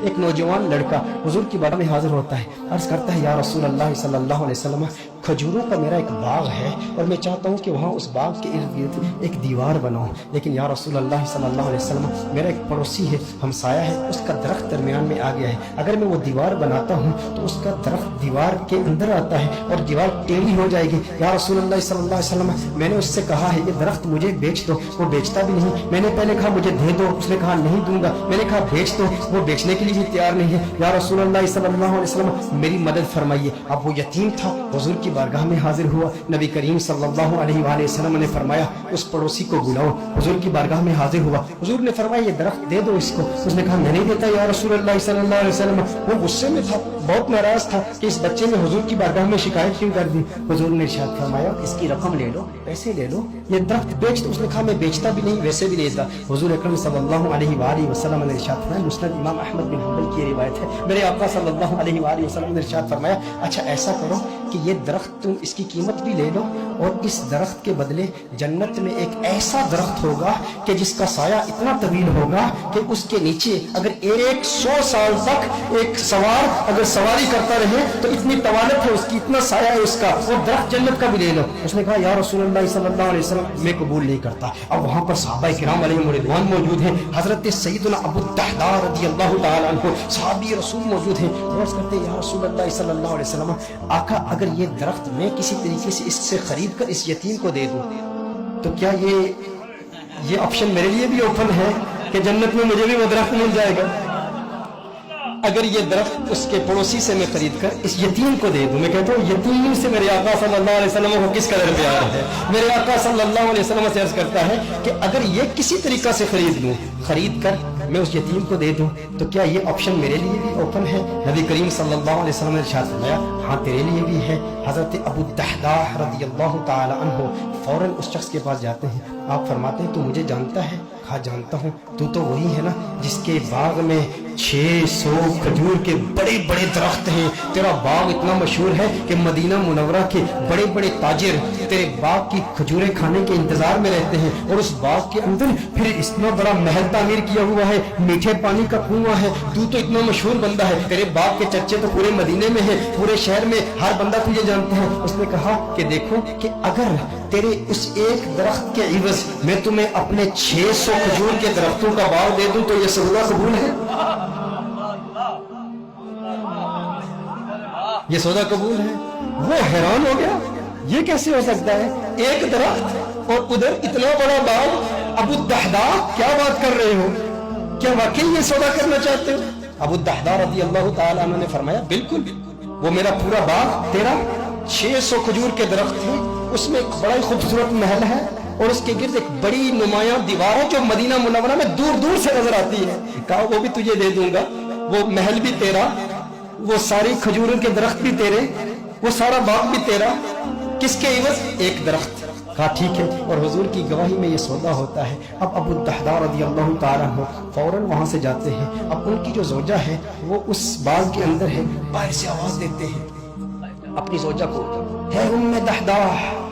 ایک نوجوان لڑکا حضور کی بارگاہ میں حاضر ہوتا ہے، عرض کرتا ہے یا رسول اللہ صلی اللہ علیہ وسلم کھجوروں کا میرا ایک باغ ہے اور میں چاہتا ہوں کہ وہاں اس باغ کے ارد گرد ایک دیوار بناؤں، لیکن یا رسول اللہ صلی اللہ علیہ وسلم میرا ایک پڑوسی ہے، ہمسایہ ہے، اس کا درخت درمیان میں آ گیا ہے، اگر میں وہ دیوار بناتا ہوں تو اس کا درخت دیوار کے اندر آتا ہے اور دیوار ٹیڑھی ہو جائے گی، یا رسول اللہ صلی اللہ علیہ وسلم میں نے اس سے کہا ہے یہ درخت مجھے بیچ دو، وہ بیچتا بھی نہیں، میں نے پہلے کہا مجھے دے دو، اس نے کہا نہیں دوں گا، میں نے کہا بیچ دو، وہ بیچنے کے لیے بھی تیار نہیں ہے، یا رسول اللہ صلی اللہ علیہ وسلم میری مدد فرمائیے۔ اب وہ یتیم تھا، حضور کی بارگاہ میں حاضر ہوا، نبی کریم صلی اللہ علیہ وآلہ وسلم نے فرمایا اس پڑوسی کو بلاؤ، حضور کی بارگاہ میں حاضر ہوا، حضور نے فرمایا یہ درخت دے دو اس کو، اس نے کہا میں نہیں دیتا یا رسول اللہ صلی اللہ علیہ وسلم، وہ غصے میں تھا، بہت ناراض تھا کہ اس بچے نے حضور کی بارگاہ میں شکایت کیوں کر دی، حضور نے ارشاد فرمایا اس کی رقم لے لو، پیسے لے لو، یہ درخت بیچ دو، اس نے کہا میں بیچتا بھی نہیں ویسے بھی نہیں دیتا، حضور اکرم صلی اللہ علیہ وآلہ وسلم نے ارشاد فرمایا، مسند امام احمد بن حنبل کی روایت ہے، میرے آقا صلی اللہ علیہ وآلہ وسلم نے ارشاد فرمایا اچھا ایسا کرو کہ یہ درخت تم اس کی قیمت بھی لے لو اور اس درخت کے بدلے جنت میں ایک ایسا درخت ہوگا کہ جس کا سایہ اتنا طویل ہوگا کہ اس کے نیچے اگر 100 سال تک ایک سوار اگر سواری کرتا رہے تو اتنی طوالت ہے اس کی، اتنا سایہ ہے اس کا، وہ درخت جنت کا بھی لے لو، اس نے کہا یا رسول اللہ صلی اللہ علیہ وسلم میں قبول نہیں کرتا۔ اب وہاں پر صحابہ کرام علیہم رضوان موجود ہیں، حضرت سیدنا ابو الدحداء رضی اللہ تعالی عنہ صحابی رسول موجود ہیں، عرض کرتے ہیں یا رسول اللہ صلی اللہ علیہ وسلم آقا اگر یہ درخت میں کسی طریقے سے اس سے خرید کر اس یتیم کو دے دوں تو کیا یہ آپشن میرے لیے بھی اوپن ہے کہ جنت میں مجھے بھی وہ درخت مل جائے گا؟ اگر یہ درخت اس کے پڑوسی سے میں خرید کر اس یتیم کو دے دوں، میں کہتا ہوں یتیم سے میرے آقا صلی اللہ علیہ وسلم کو کس قدر پیار ہے، میرے آقا صلی اللہ علیہ وسلم سے عرض کرتا ہے کہ اگر یہ کسی طریقہ سے خرید لوں، خرید کر میں اس یتیم کو دے دوں تو کیا یہ آپشن میرے لیے بھی اوپن ہے؟ نبی کریم صلی اللہ علیہ وسلم نے ارشاد فرمایا ہاں تیرے لیے بھی ہے۔ حضرت ابو الدحداء رضی اللہ تعالی عنہ فوراً اس شخص کے پاس جاتے ہیں، آپ فرماتے ہیں تو مجھے جانتا ہے؟ کہا جانتا ہوں، تو وہی ہے نا جس کے باغ میں 600 کھجور کے بڑے بڑے درخت ہیں، تیرا باغ اتنا مشہور ہے کہ مدینہ منورہ کے بڑے بڑے تاجر تیرے باغ کی کھجوریں کھانے کے انتظار میں رہتے ہیں، اور اس باغ کے اندر پھر اتنا بڑا محل تعمیر کیا ہوا ہے، میٹھے پانی کا کنواں ہے، تو اتنا مشہور بندہ ہے، تیرے باغ کے چرچے تو پورے مدینے میں ہے، پورے شہر میں ہر بندہ تجھے جانتا ہے۔ اس نے کہا کہ دیکھو کہ اگر تیرے اس ایک درخت کے عوض میں تمہیں اپنے 600 کھجور کے درختوں کا باغ دے دوں تو یہ سودا قبول ہے؟ یہ سودا قبول ہے؟ وہ حیران ہو گیا، یہ کیسے ہو سکتا ہے؟ ایک درخت اور ادھر اتنا بڑا باغ، ابو الدحداء کیا بات کر رہے ہو؟ کیا واقعی یہ سودا کرنا چاہتے ہو؟ ابو الدحداء رضی اللہ تعالی عنہ نے فرمایا بالکل، وہ میرا پورا باغ تیرا 600 کھجور کے درخت ہیں، اس میں ایک بڑا ہی خوبصورت محل ہے اور اس کے گرد ایک بڑی نمایاں دیوار ہے جو مدینہ منورہ میں دور دور سے نظر آتی ہے، کہا وہ بھی تجھے دے دوں گا، وہ محل بھی تیرا، وہ ساری کھجوروں کے درخت بھی تیرے، وہ سارا باغ بھی تیرا، کس کے عوض؟ ایک درخت۔ کہا ٹھیک ہے، اور حضور کی گواہی میں یہ سودا ہوتا ہے۔ اب ابو الدحداء رضی اللہ تعالیٰ عنہ فوراً وہاں سے جاتے ہیں، اب ان کی جو زوجہ ہے وہ اس باغ کے اندر ہے، باہر سے آواز دیتے ہیں اپنی زوجہ کو، ہے ام دحداء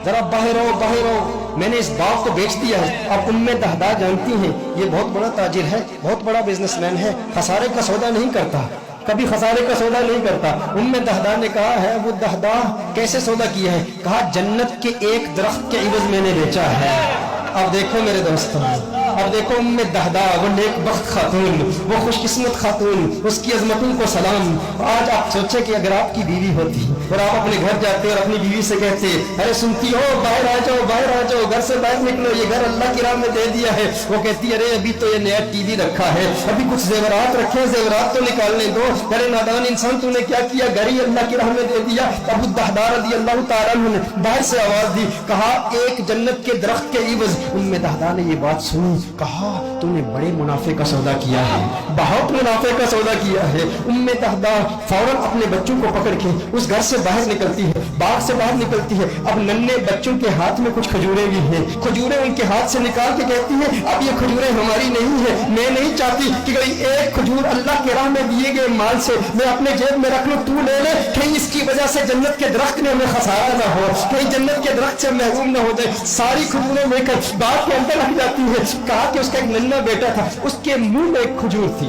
ذرا باہر آؤ باہر آؤ، میں نے اس باغ کو بیچ دیا ہے۔ اب ام دحداء جانتی ہیں یہ بہت بڑا تاجر ہے، بہت بڑا بزنس مین ہے، خسارے کا سودا نہیں کرتا، کبھی خسارے کا سودا نہیں کرتا۔ ام دحداء نے کہا ہے ابو الدحداء کیسے سودا کیا ہے؟ کہا جنت کے ایک درخت کے عوض میں نے بیچا ہے۔ اب دیکھو میرے دوستوں، اب دیکھو ام دحداء وہ نیک بخت خاتون، وہ خوش قسمت خاتون، اس کی عظمتوں کو سلام۔ آج آپ سوچیں کہ اگر آپ کی بیوی ہوتی اور آپ اپنے گھر جاتے اور اپنی بیوی سے کہتے ارے سنتی ہو باہر آ جاؤ باہر آ جاؤ، گھر سے باہر نکلو، یہ گھر اللہ کی راہ میں دے دیا ہے، وہ کہتی ارے ابھی تو یہ نیا ٹی وی رکھا ہے، ابھی کچھ زیورات رکھے ہیں، زیورات تو نکالنے دو، ارے نادان انسان تو نے کیا کیا، گھر ہی اللہ کی راہ میں دے دیا۔ ابو الدحداء رضی اللہ تعالیٰ عنہ نے باہر سے آواز دی، کہا ایک جنت کے درخت کے عوض۔ ام دحداء نے یہ بات سنی، کہا تم نے بڑے منافع کا سودا کیا ہے، بہت منافع کا سودا کیا ہے۔ ام دحداء فوراً اپنے بچوں کو پکڑ کے اس گھر سے باہر نکلتی ہے، باغ سے باہر نکلتی ہے، اب ننھے بچوں کے ہاتھ میں کچھ کھجوریں بھی ہیں، کھجوریں ان کے ہاتھ سے نکال کے کہتی ہے اب یہ کھجوریں ہماری نہیں ہے، میں نہیں چاہتی کہ کوئی ایک کھجور اللہ کے راہ میں دیے گئے مال سے میں اپنے جیب میں رکھ لوں، تو لے لے، کہیں اس کی وجہ سے جنت کے درخت میں ہمیں خسارہ نہ ہو، کہیں جنت کے درخت سے محروم نہ ہو جائے۔ ساری کھجوریں لے کر باغ کے اندر رکھ جاتی ہے۔ کہا کہ اس کا ایک ننھا بیٹا تھا، اس کے منہ میں ایک کھجور تھی،